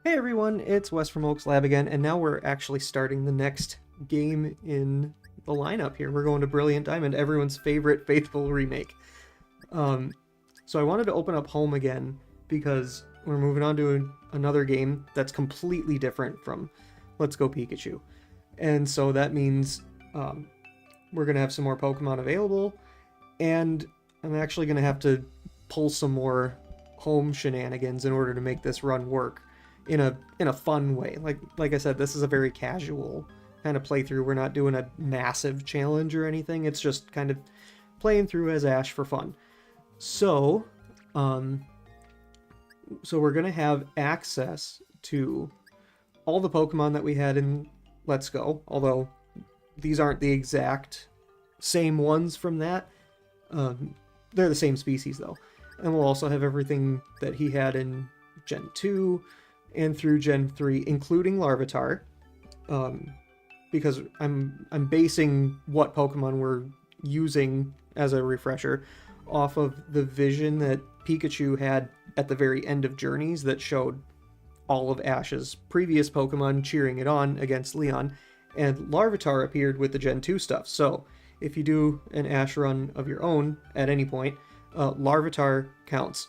Hey everyone, it's Wes from Oaks Lab again, and now we're actually starting the next game in the lineup here. We're going to Brilliant Diamond, everyone's favorite faithful remake. So I wanted to open up home again because we're moving on to another game that's completely different from Let's Go Pikachu. And so that means we're going to have some more Pokemon available, and I'm actually going to have to pull some more home shenanigans in order to make this run work in a fun way. Like I said, this is a very casual kind of playthrough. We're not doing a massive challenge or anything. It's just kind of playing through as Ash for fun. So we're gonna have access to all the Pokemon that we had in Let's Go, although these aren't the exact same ones from that. They're the same species though. And we'll also have everything that he had in Gen 2 and through Gen 3, including Larvitar, because I'm basing what Pokemon we're using as a refresher off of the vision that Pikachu had at the very end of Journeys that showed all of Ash's previous Pokemon cheering it on against Leon, and Larvitar appeared with the Gen 2 stuff. So if you do an Ash run of your own at any point, Larvitar counts,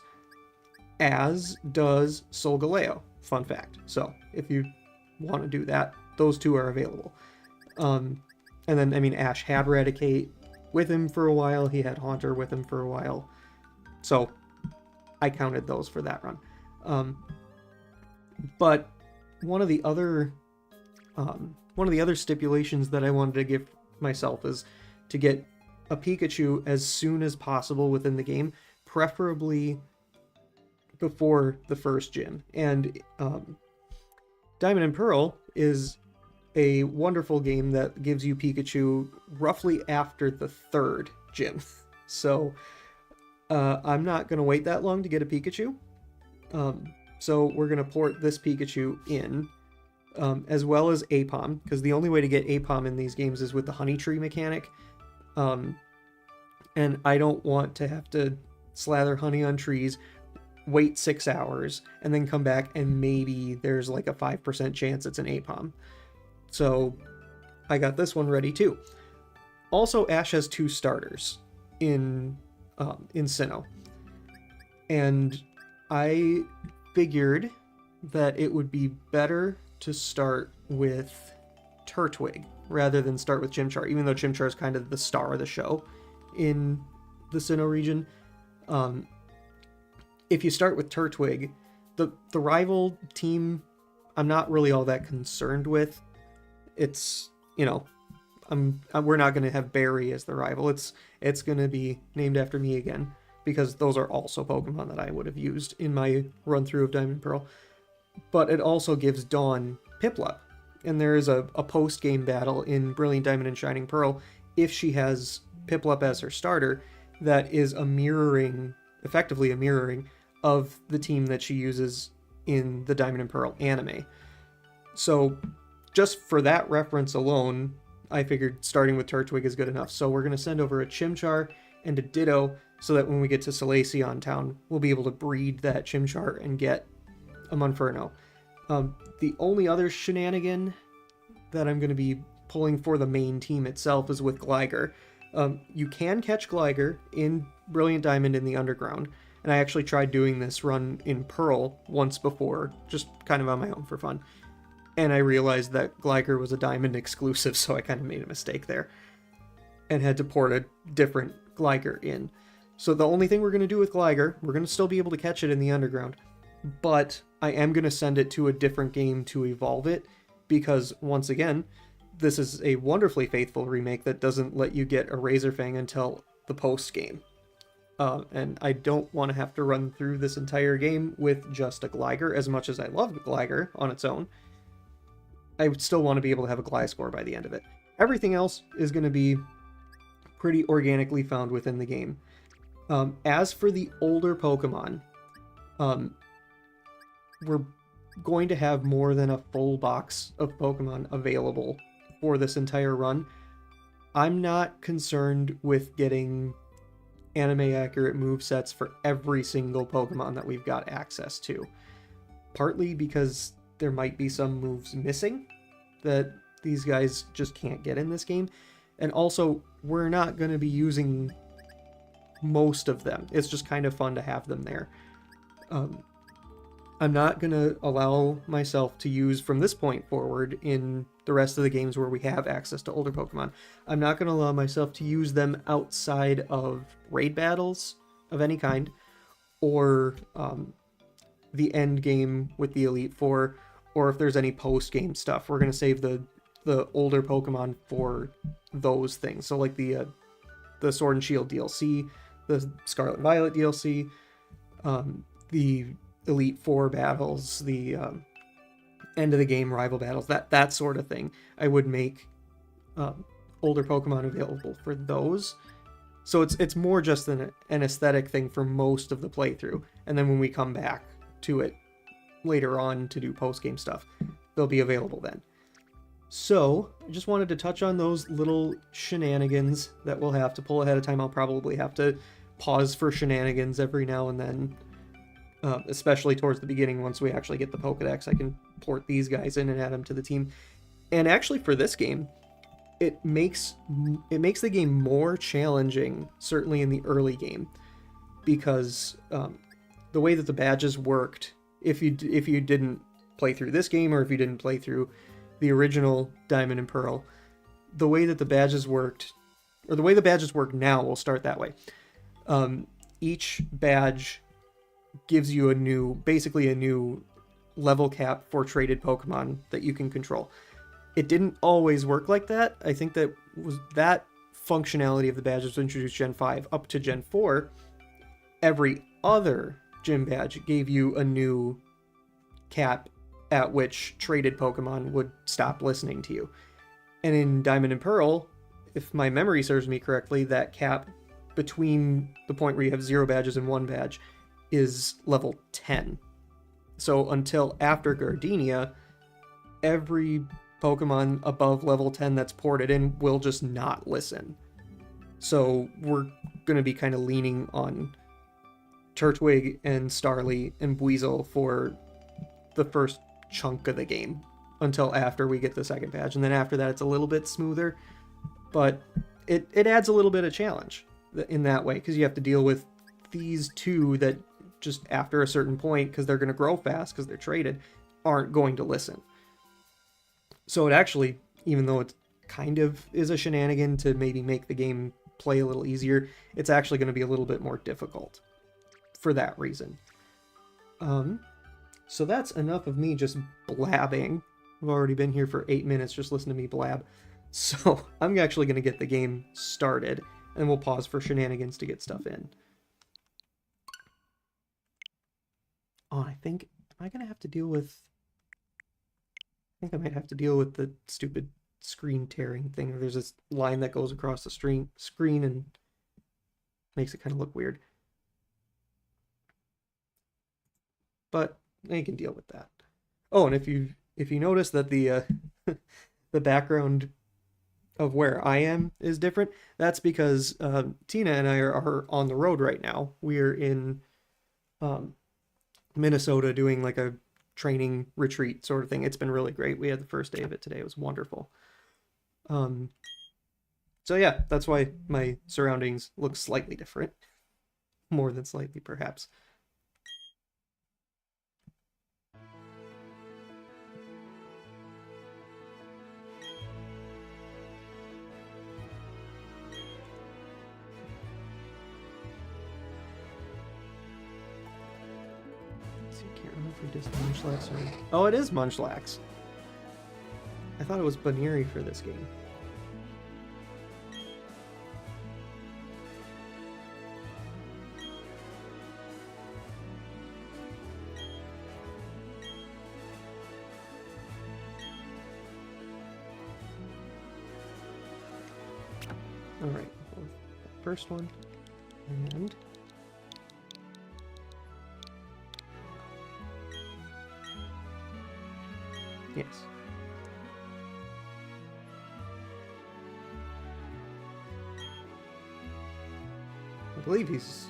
as does Solgaleo. Fun fact. So if you want to do that, those two are available. And then, I mean, Ash had Raticate with him for a while. He had Haunter with him for a while. So I counted those for that run. But one of the other stipulations that I wanted to give myself is to get a Pikachu as soon as possible within the game, preferably before the first gym. And Diamond and Pearl is a wonderful game that gives you Pikachu roughly after the third gym. So I'm not going to wait that long to get a Pikachu. So we're going to port this Pikachu in, as well as Apom, because the only way to get Apom in these games is with the Honey Tree mechanic. And I don't want to have to slather honey on trees, wait 6 hours, and then come back and maybe there's like a 5% chance it's an Apom. So I got this one ready too. Also, Ash has 2 starters in Sinnoh. And I figured that it would be better to start with Turtwig rather than start with Chimchar, even though Chimchar is kind of the star of the show in the Sinnoh region. If you start with Turtwig, the rival team, I'm not really all that concerned with. It's, you know, we're not going to have Barry as the rival. It's going to be named after me again, because those are also Pokemon that I would have used in my run through of Diamond and Pearl. But it also gives Dawn Piplup, and there is a post-game battle in Brilliant Diamond and Shining Pearl if she has Piplup as her starter that is effectively a mirroring of the team that she uses in the Diamond and Pearl anime. So just for that reference alone, I figured starting with Turtwig is good enough. So we're going to send over a Chimchar and a Ditto so that when we get to Salacion Town, we'll be able to breed that Chimchar and get a Monferno. The only other shenanigan that I'm going to be pulling for the main team itself is with Gligar. You can catch Gligar in Brilliant Diamond in the Underground, and I actually tried doing this run in Pearl once before, just kind of on my own for fun. And I realized that Gligar was a Diamond exclusive, so I kind of made a mistake there and had to port a different Gligar in. So the only thing we're going to do with Gligar, we're going to still be able to catch it in the Underground, but I am going to send it to a different game to evolve it, because once again, this is a wonderfully faithful remake that doesn't let you get a Razorfang until the post game. And I don't want to have to run through this entire game with just a Gligar. As much as I love Gligar on its own, I would still want to be able to have a Gliscor by the end of it. Everything else is going to be pretty organically found within the game. As for the older Pokemon, we're going to have more than a full box of Pokemon available for this entire run. I'm not concerned with getting anime accurate movesets for every single Pokemon that we've got access to. Partly because there might be some moves missing that these guys just can't get in this game. And also, we're not going to be using most of them. It's just kind of fun to have them there. I'm not going to allow myself to use, from this point forward, in the rest of the games where we have access to older Pokemon, I'm not going to allow myself to use them outside of raid battles of any kind, or the end game with the Elite Four, or if there's any post-game stuff. We're going to save the older Pokemon for those things. So like the Sword and Shield DLC, the Scarlet and Violet DLC, the Elite Four battles, the end of the game rival battles, that sort of thing. I would make older Pokemon available for those. So it's more just an aesthetic thing for most of the playthrough. And then when we come back to it later on to do post-game stuff, they'll be available then. So I just wanted to touch on those little shenanigans that we'll have to pull ahead of time. I'll probably have to pause for shenanigans every now and then. Especially towards the beginning, once we actually get the Pokedex, I can port these guys in and add them to the team. And actually for this game, it makes the game more challenging, certainly in the early game, because the way that the badges worked, if you didn't play through this game, or if you didn't play through the original Diamond and Pearl, the way that the badges worked, or the way the badges work now, we'll start that way. Each badge gives you basically a new level cap for traded Pokemon that you can control. It didn't always work like that. I think that functionality of the badges was introduced Gen 5 up to Gen 4. Every other gym badge gave you a new cap at which traded Pokemon would stop listening to you. And in Diamond and Pearl, if my memory serves me correctly, that cap between the point where you have 0 badges and 1 badge is level 10. So until after Gardenia, every Pokemon above level 10 that's ported in will just not listen. So we're going to be kind of leaning on Turtwig and Starly and Buizel for the first chunk of the game until after we get the second badge. And then after that, it's a little bit smoother, but it adds a little bit of challenge in that way, because you have to deal with these two that just after a certain point, because they're going to grow fast because they're traded, aren't going to listen. So it actually, even though it kind of is a shenanigan to maybe make the game play a little easier, it's actually going to be a little bit more difficult for that reason. So that's enough of me just blabbing. I've already been here for 8 minutes, just listen to me blab. So I'm actually going to get the game started, and we'll pause for shenanigans to get stuff in. Oh, I think, am I going to have to deal with... I think I might have to deal with the stupid screen tearing thing. There's this line that goes across the screen and makes it kind of look weird. But you can deal with that. Oh, and if you notice that the the background of where I am is different, that's because Tina and I are on the road right now. We're in Minnesota doing like a training retreat sort of thing. It's been really great. We had the first day of it today. It was wonderful. So yeah, that's why my surroundings look slightly different. More than slightly, perhaps. I can't remember if we did Munchlax or... Oh, it is Munchlax. I thought it was Baneri for this game. Alright, first one, and... Yes. I believe he's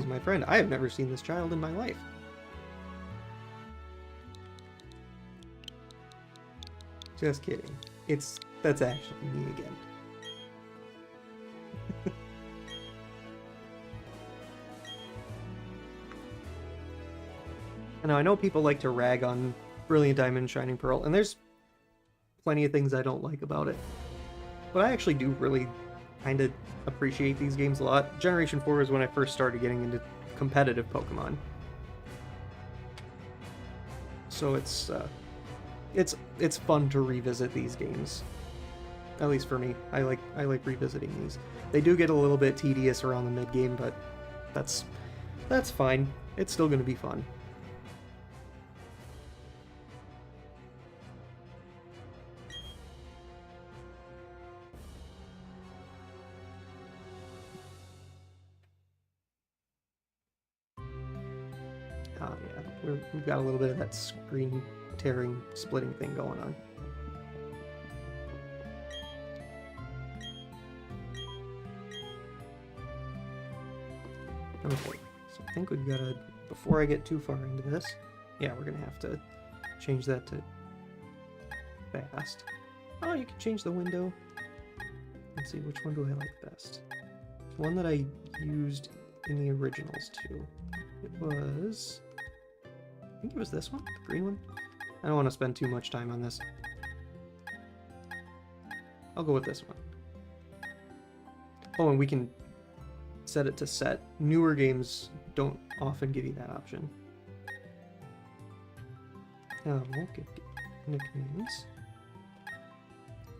my friend. I have never seen this child in my life. Just kidding. That's actually me again. I know people like to rag on Brilliant Diamond and Shining Pearl, and there's plenty of things I don't like about it. But I actually do really kind of appreciate these games a lot. Generation 4 is when I first started getting into competitive Pokemon. So it's fun to revisit these games. At least for me. I like revisiting these. They do get a little bit tedious around the mid-game, but that's fine. It's still going to be fun. Oh yeah, we've got a little bit of that screen tearing, splitting thing going on. Okay, so I think we've got to, before I get too far into this, yeah, we're gonna have to change that to fast. Oh, you can change the window. Let's see, which one do I like best? The one that I used in the originals too. It was... I think it was this one? The green one? I don't want to spend too much time on this. I'll go with this one. Oh, and we can set it to set. Newer games don't often give you that option. Okay. Nicknames.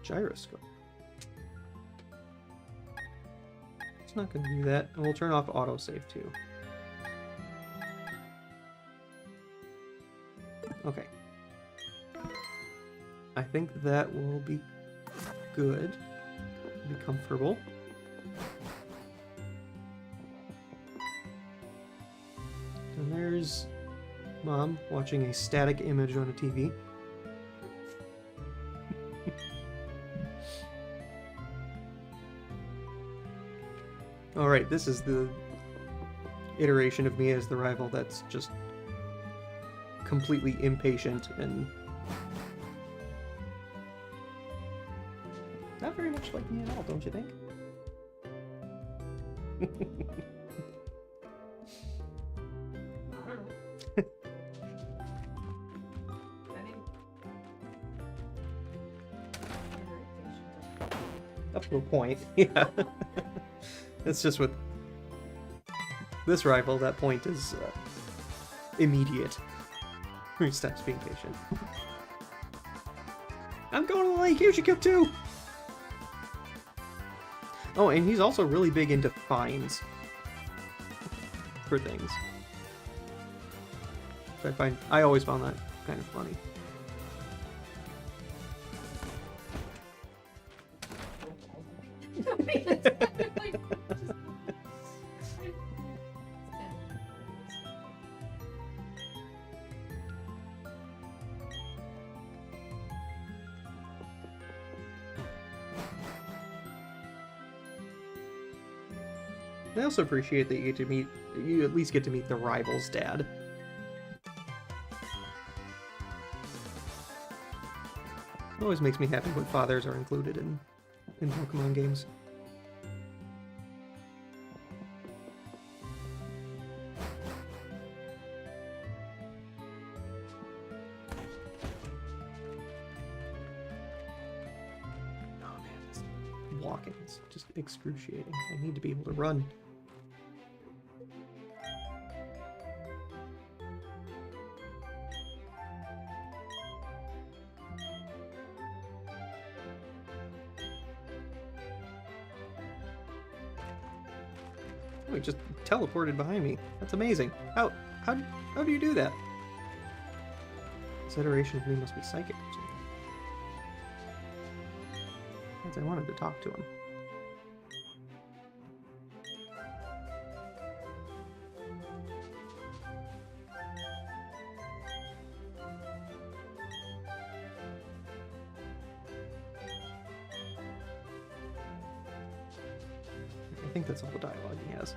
Gyroscope. It's not going to do that. And we'll turn off autosave too. Okay. I think that will be good. Be comfortable. And there's Mom watching a static image on a TV. Alright, this is the iteration of me as the rival that's just completely impatient and not very much like me at all, don't you think? Up to a point, yeah. It's just with this rival, that point is immediate. He stops being patient. I'm going to the lake, you should go too! Oh, and he's also really big into fines for things. I always found that kind of funny. I also appreciate that you at least get to meet the rival's dad. It always makes me happy when fathers are included in Pokemon games. Oh man, this walking is just excruciating. I need to be able to run. Oh, he just teleported behind me. That's amazing. How do you do that? This iteration of me must be psychic or something. I wanted to talk to him. I think that's all the dialogue he has.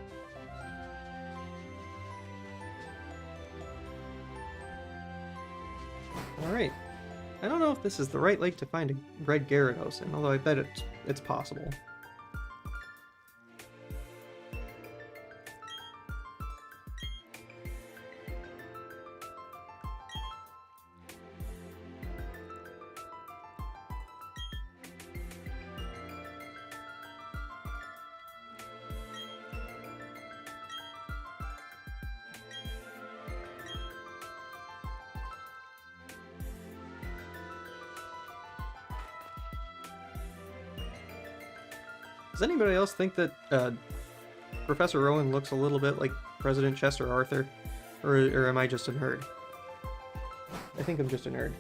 Alright. I don't know if this is the right lake to find a red Gyarados in, although I bet it's possible. Does anybody else think that Professor Rowan looks a little bit like President Chester Arthur? Or am I just a nerd? I think I'm just a nerd.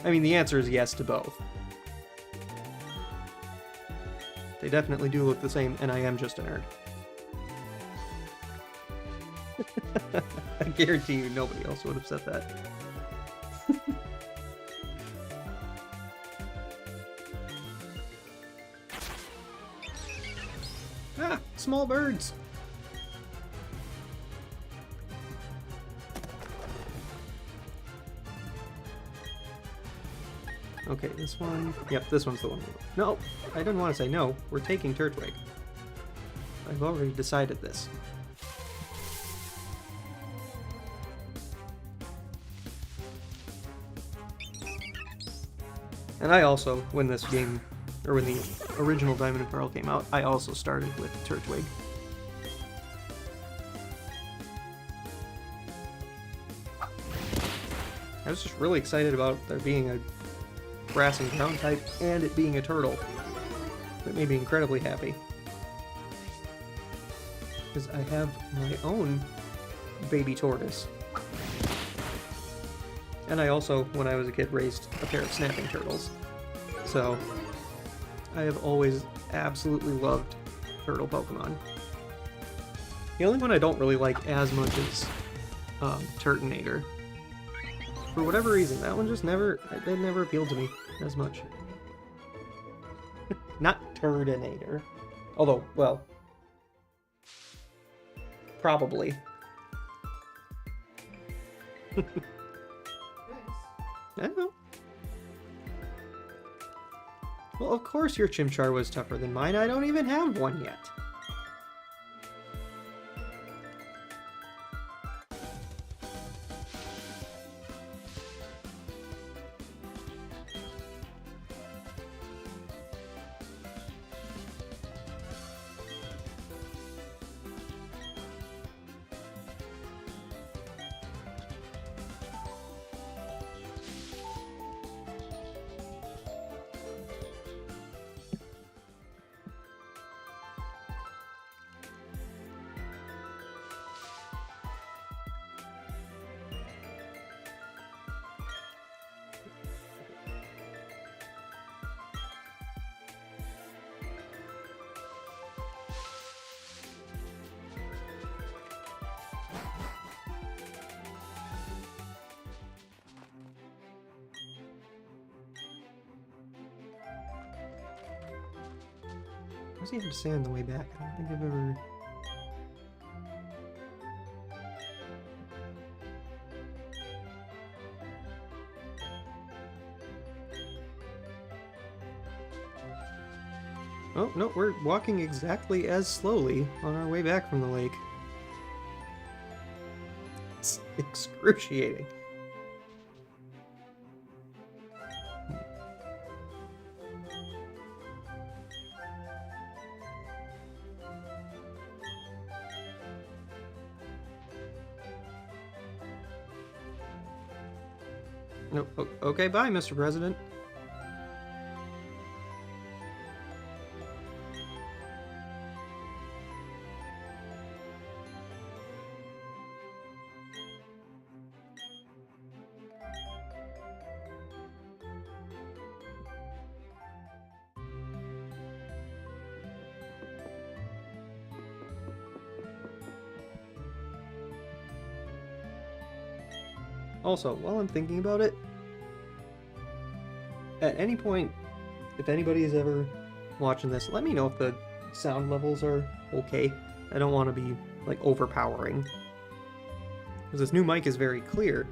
I mean, the answer is yes to both. They definitely do look the same, and I am just a nerd. I guarantee you nobody else would have said that. Ah, small birds! Okay, this one... Yep, this one's the one. No, I didn't want to say no. We're taking Turtwig. I've already decided this. And I also, when this game, or when the original Diamond and Pearl came out, I also started with Turtwig. I was just really excited about there being a grass and ground type, and it being a turtle. It made me incredibly happy. Because I have my own baby tortoise. And I also, when I was a kid, raised a pair of snapping turtles. So, I have always absolutely loved turtle Pokemon. The only one I don't really like as much is Turtonator. For whatever reason, that one just never appealed to me as much. Not Turtonator. Although, well, probably. I don't know. Well, of course your Chimchar was tougher than mine. I don't even have one yet. What does he have to say on the way back? I don't think I've ever... Oh, no, we're walking exactly as slowly on our way back from the lake. It's excruciating. No, okay, bye, Mr. President. Also, while I'm thinking about it, at any point, if anybody is ever watching this, let me know if the sound levels are okay. I don't want to be, like, overpowering. Because this new mic is very clear,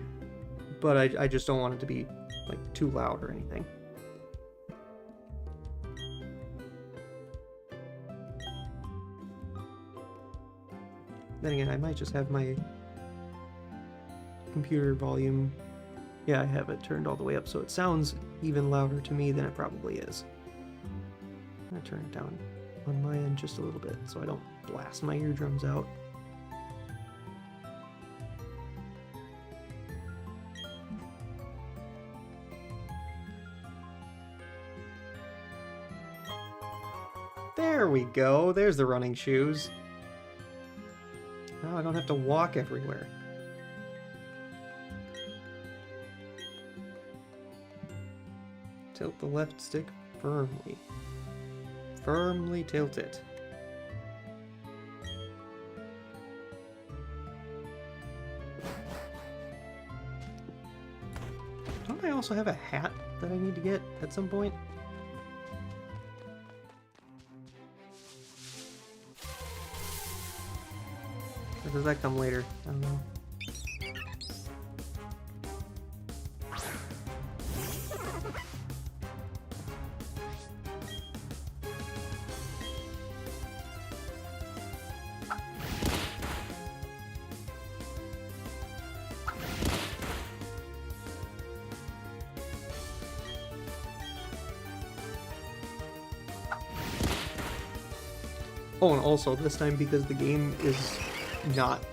but I just don't want it to be like too loud or anything. Then again, I might just have my computer volume. Yeah, I have it turned all the way up, so it sounds even louder to me than it probably is. I'm gonna turn it down on my end just a little bit so I don't blast my eardrums out. There we go. There's the running shoes. Now I don't have to walk everywhere. Tilt the left stick firmly. Firmly tilt it. Don't I also have a hat that I need to get at some point? Or does that come later? I don't know. Oh, and also this time, because the game is not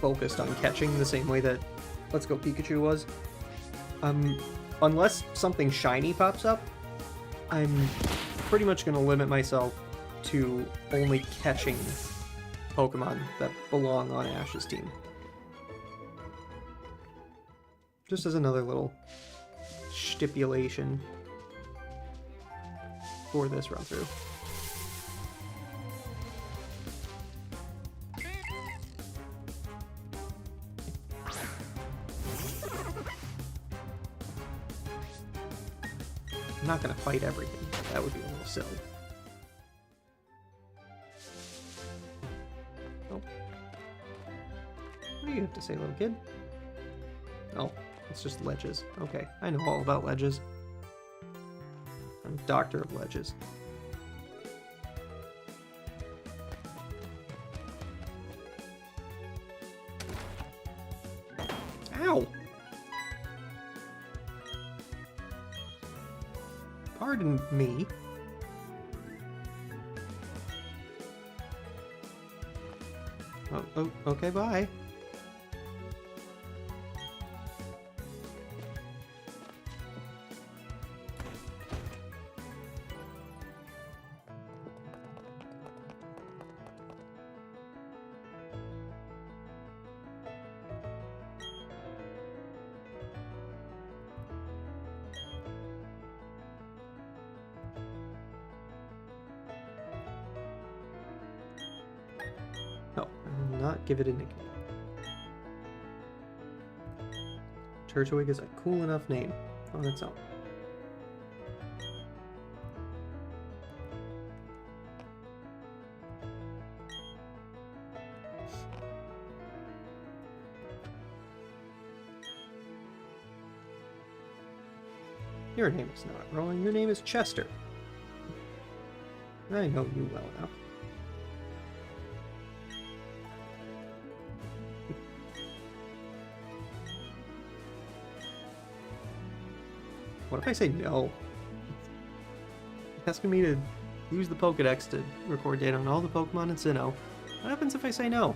focused on catching the same way that Let's Go Pikachu was, unless something shiny pops up, I'm pretty much going to limit myself to only catching Pokemon that belong on Ash's team. Just as another little stipulation for this run-through. I'm not going to fight everything. That would be a little silly. Oh. What do you have to say, little kid? Oh, it's just ledges. Okay, I know all about ledges. I'm a doctor of ledges. Ow! Pardon me. Oh, okay, bye. No, I will not give it a nickname. Turtwig is a cool enough name on its own. Your name is not Rowan, your name is Chester. I know you well enough. What if I say no? Asking me to use the Pokedex to record data on all the Pokemon in Sinnoh. What happens if I say no?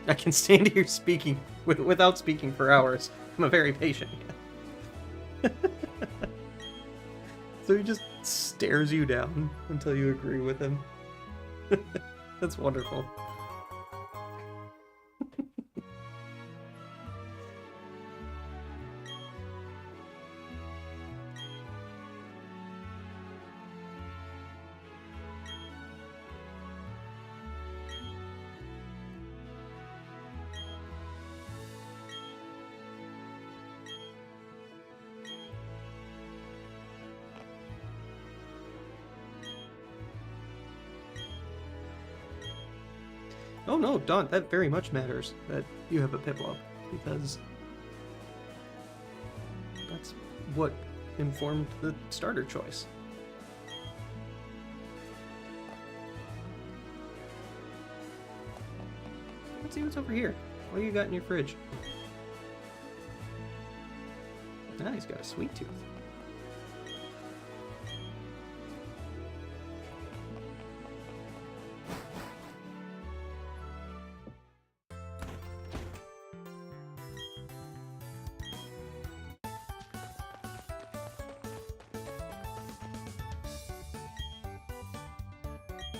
I can stand here speaking without speaking for hours. I'm a very patient man. So he just stares you down until you agree with him. That's wonderful. Oh no, Dawn, that very much matters that you have a Piplup, because that's what informed the starter choice. Let's see what's over here. What do you got in your fridge? Ah, he's got a sweet tooth.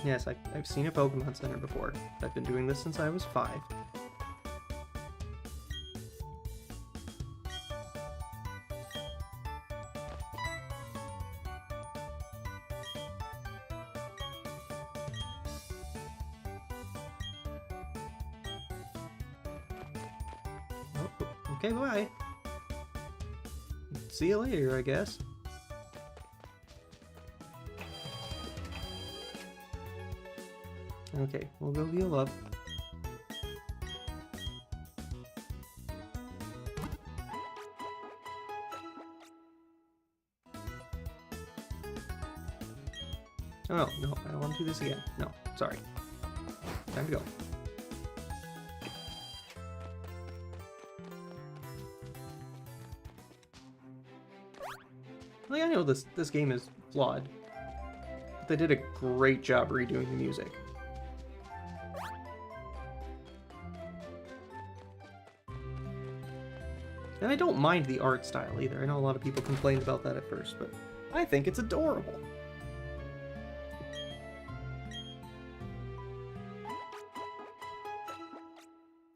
Yes, I've seen a Pokemon Center before. I've been doing this since I was 5. Oh, okay, bye. See you later, I guess. Okay, we'll go heal up. Oh, no, I don't want to do this again. No, sorry. Time to go. Like, I know this game is flawed, but they did a great job redoing the music. And I don't mind the art style either. I know a lot of people complained about that at first, but I think it's adorable.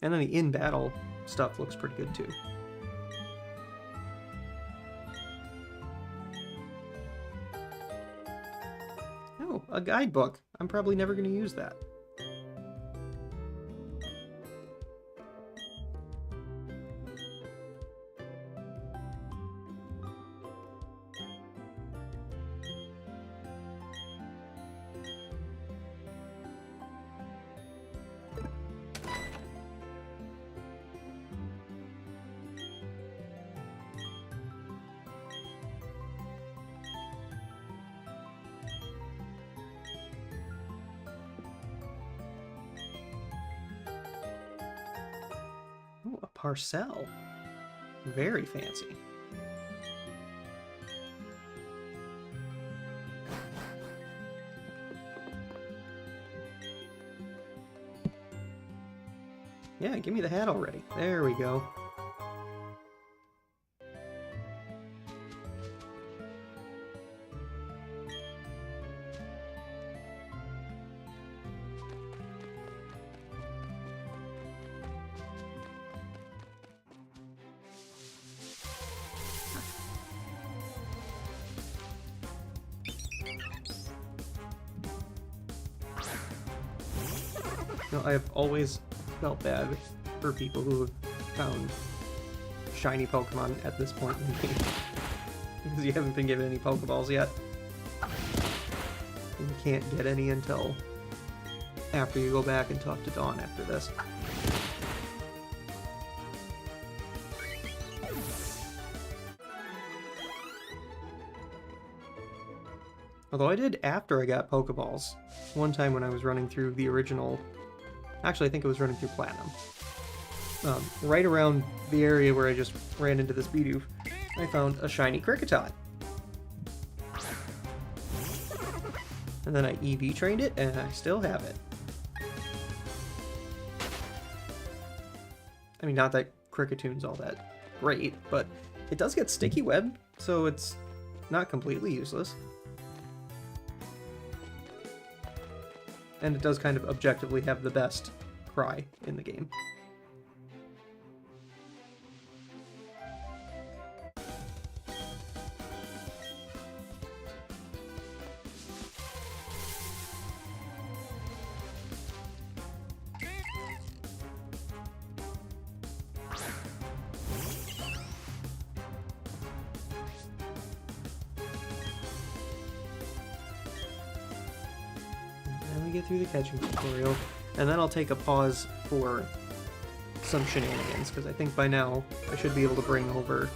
And then the in-battle stuff looks pretty good too. Oh, a guidebook. I'm probably never going to use that. Ooh, a parcel. Very fancy. Yeah, give me the hat already. There we go. No, I have always felt bad for people who have found shiny Pokemon at this point in the game. Because you haven't been given any Pokeballs yet. And you can't get any until after you go back and talk to Dawn after this. Although I did after I got Pokeballs. One time when I was running through the original... Actually, I think it was running through Platinum. Right around the area where I just ran into this Bidoof, I found a shiny Kricketot. And then I EV trained it, and I still have it. I mean, not that Crickettoon's all that great, but it does get sticky web, so it's not completely useless. And it does kind of objectively have the best cry in the game. Get through the catching tutorial. and then I'll take a pause for some shenanigans, because I think by now I should be able to bring over,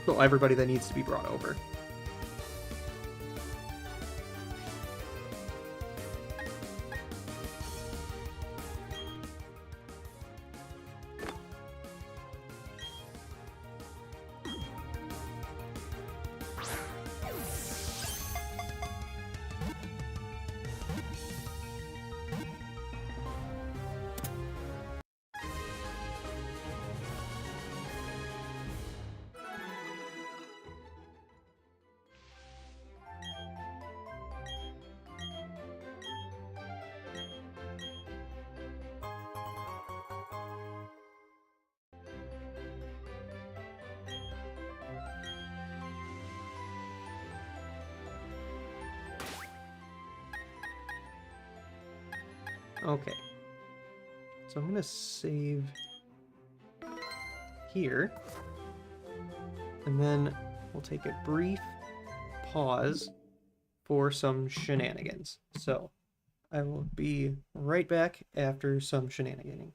well, everybody that needs to be brought over. Okay. So I'm going to save here. And then we'll take a brief pause for some shenanigans. So I will be right back after some shenaniganing.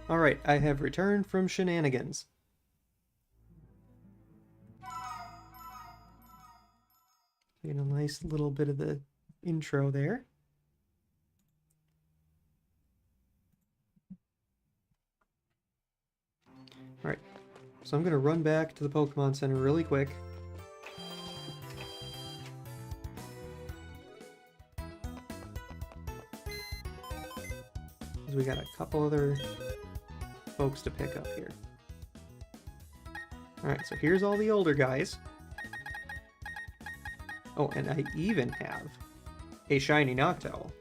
Alright, I have returned from Shenanigans. Getting a nice little bit of the intro there. Alright, so I'm going to run back to the Pokemon Center really quick. We got a couple other folks to pick up here. Alright, so here's all the older guys. Oh, and I even have a shiny Noctowl.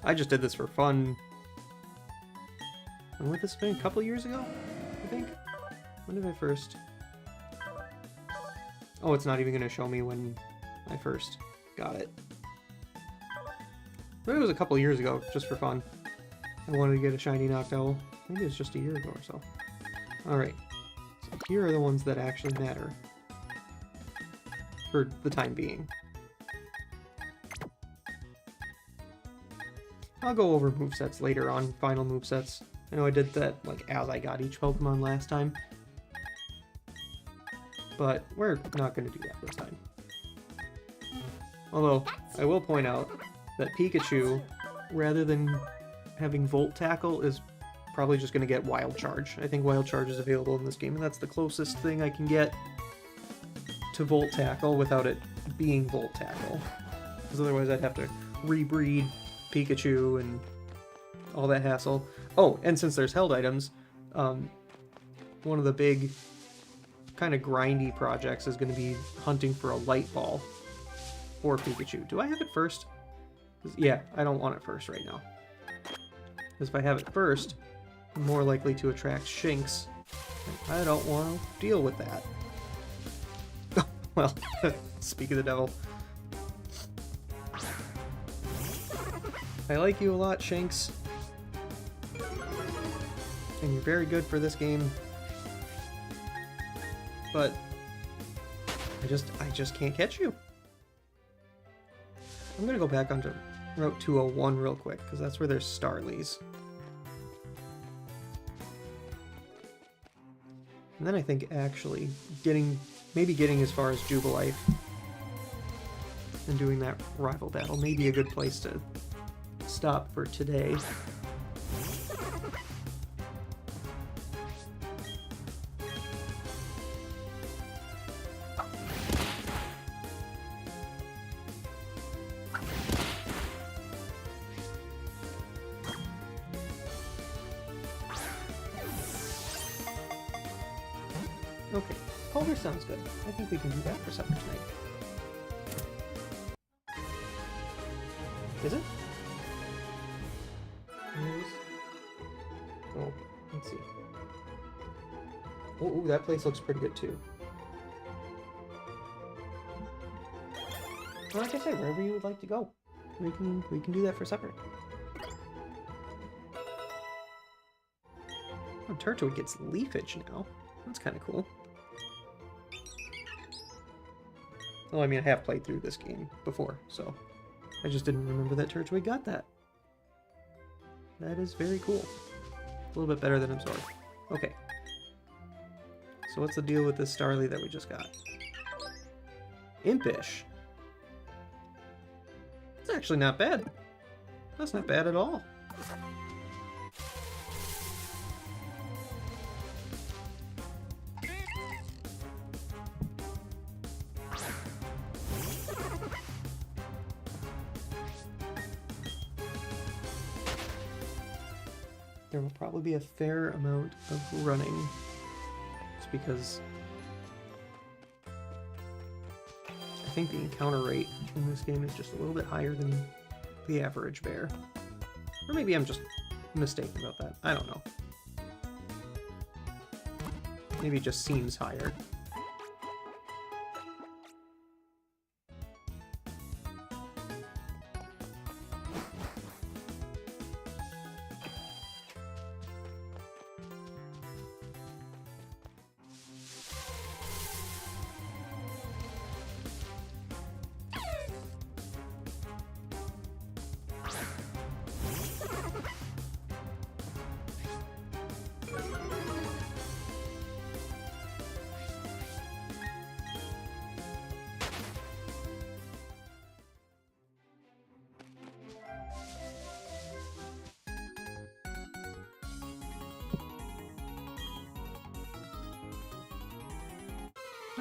I just did this for fun. When would this have been? A couple years ago, I think? When did I first... Oh, it's not even going to show me when I first got it. But it was a couple years ago, just for fun. I wanted to get a shiny Noctowl. Maybe it was just a year ago or so. Alright. So here are the ones that actually matter. For the time being. I'll go over movesets later on, final movesets. I know I did that like as I got each Pokemon last time. But we're not going to do that this time. Although, I will point out that Pikachu, rather than having Volt Tackle, is probably just going to get Wild Charge. I think Wild Charge is available in this game, and that's the closest thing I can get to Volt Tackle without it being Volt Tackle. Because otherwise I'd have to rebreed Pikachu and all that hassle. Oh, and since there's held items, one of the big kind of grindy projects is going to be hunting for a Light Ball for Pikachu. Do I have it first? Yeah, I don't want it first right now. Because if I have it first, I'm more likely to attract Shinx. And I don't want to deal with that. Well, speak of the devil. I like you a lot, Shinx. And you're very good for this game. But I just can't catch you. I'm gonna go back onto Route 201 real quick, because that's where there's Starlies. And then I think actually maybe getting as far as Jubilife and doing that rival battle may be a good place to stop for today. Okay, Calder sounds good. I think we can do that for supper tonight. Is it? Oh, let's see. Oh, that place looks pretty good too. Well, like I said, wherever you would like to go, we can do that for supper. Oh, Turtwig gets leafage now. That's kind of cool. Well, I mean, I have played through this game before, so I just didn't remember that Turtwig got that. That is very cool. A little bit better than Absorb. Okay. So what's the deal with this Starly that we just got? Impish. It's actually not bad. That's not bad at all. There will probably be a fair amount of running. Just because I think the encounter rate in this game is just a little bit higher than the average bear. Or maybe I'm just mistaken about that. I don't know. Maybe it just seems higher.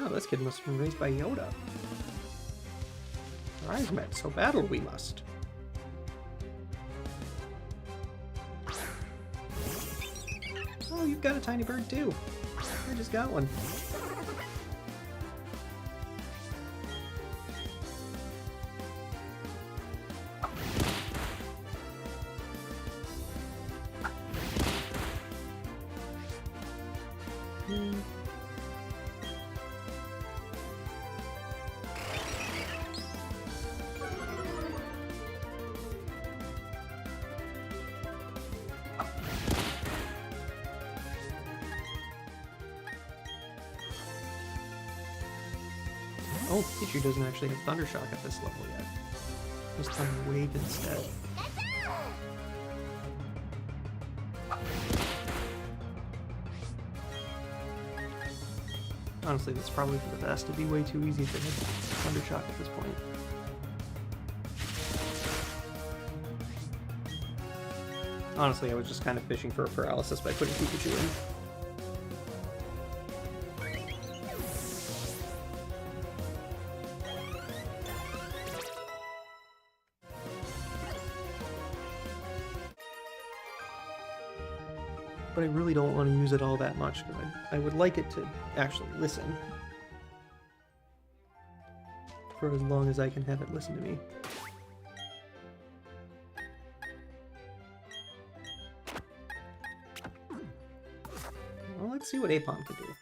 Oh, this kid must have been raised by Yoda. Our eyes met, so battle we must. Oh, you've got a tiny bird too. I just got one. Oh, Pichu doesn't actually have Thunder Shock at this level yet. Just Thunder Wave instead. Honestly, that's probably for the best. It'd be way too easy to hit Thunder Shock at this point. Honestly, I was just kind of fishing for a paralysis by putting Pikachu in. But I really don't want to use it all that much, because I would like it to actually listen. For as long as I can have it listen to me. Well, let's see what Apom can do.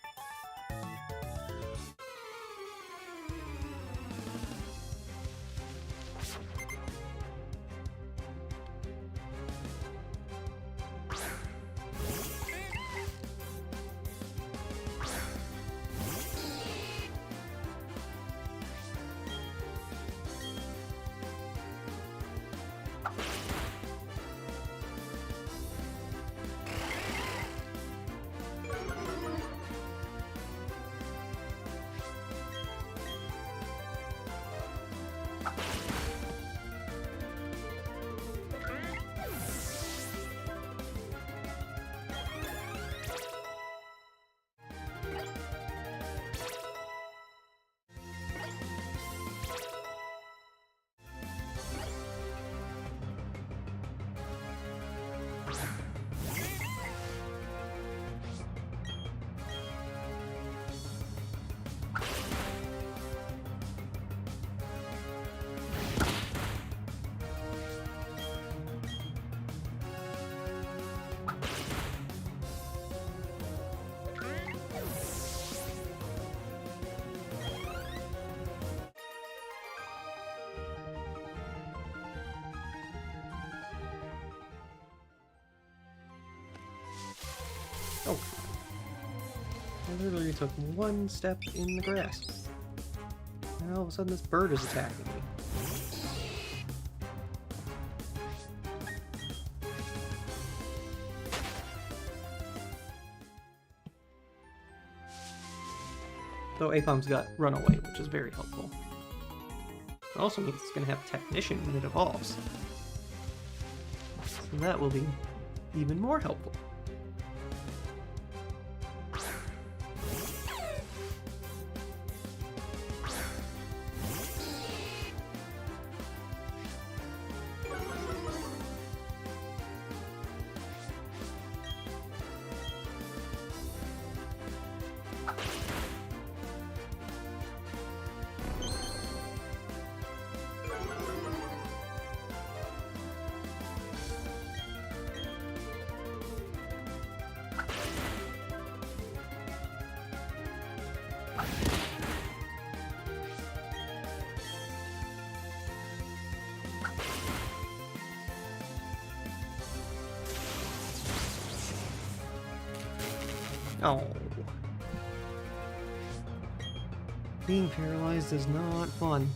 Oh. I literally took one step in the grass. And all of a sudden this bird is attacking me. Though Apom's got Runaway, which is very helpful. It also means it's going to have Technician when it evolves. So that will be even more helpful. Oh. Being paralyzed is not fun.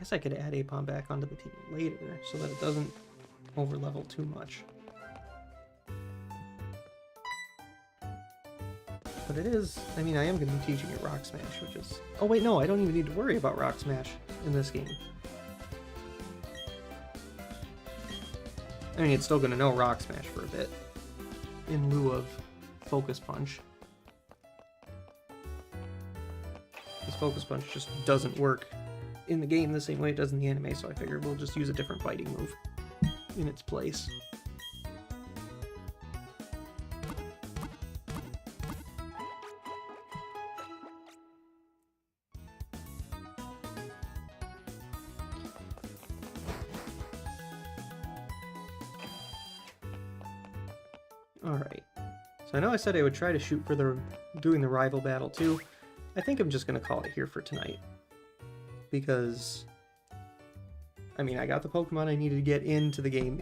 guess I could add Apom back onto the team later so that it doesn't overlevel too much. But it is, I mean, I am going to be teaching it Rock Smash, which is... Oh wait, no, I don't even need to worry about Rock Smash in this game. I mean, it's still going to know Rock Smash for a bit, in lieu of Focus Punch. This Focus Punch just doesn't work in the game the same way it does in the anime, so I figured we'll just use a different fighting move in its place. Alright, so I know I said I would try to shoot for doing the rival battle too. I think I'm just going to call it here for tonight. Because, I mean, I got the Pokemon I needed to get into the game,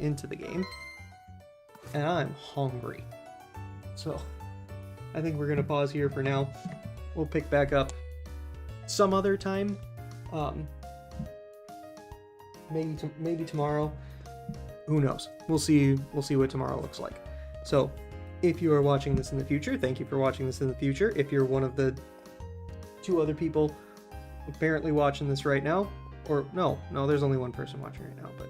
and I'm hungry. So, I think we're going to pause here for now. We'll pick back up some other time. Maybe tomorrow. Who knows? We'll see what tomorrow looks like. So, if you are watching this in the future, thank you for watching this in the future. If you're one of the 2 other people apparently watching this right now, or no, there's only 1 person watching right now, but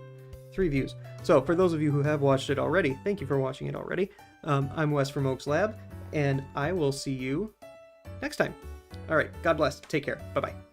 3 views. So, for those of you who have watched it already, thank you for watching it already. I'm Wes from Oaks Lab, and I will see you next time. Alright, God bless. Take care. Bye-bye.